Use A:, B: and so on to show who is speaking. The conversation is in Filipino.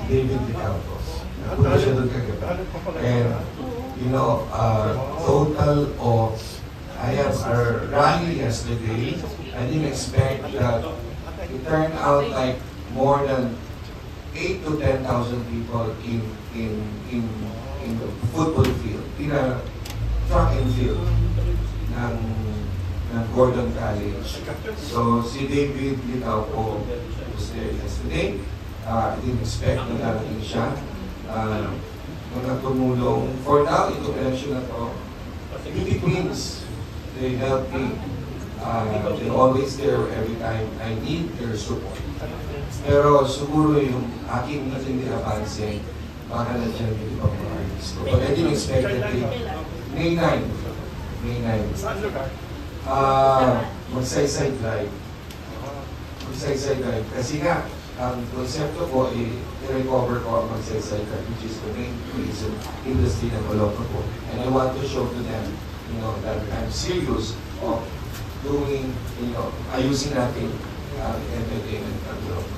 A: David Vicalcos. Napunta siya doon kagabi. And, you know, total of, I have a rally yesterday. I didn't expect that it turned out like more than 8 to 10,000 people in the football field, in a track and field ng Gordon College. So si David Vicalcos was there yesterday. I didn't expect na darating siya. Mga tumulong. For now, itong election na to, Philippines, they help me. They're always there every time I need their support. Pero siguro yung aking hindi napansin, baka na dyan yung ibang mga artist. But I didn't expect that May 9. Magsaysay drive. Magsaysay drive. Kasi nga, ang konsepto ko, i-recover ko ang magsaysay drive, which is the main tourism industry ng Olongapo. And I want to show to them, you know, that I'm serious of doing, you know, ayusin natin entertainment ng Olongapo.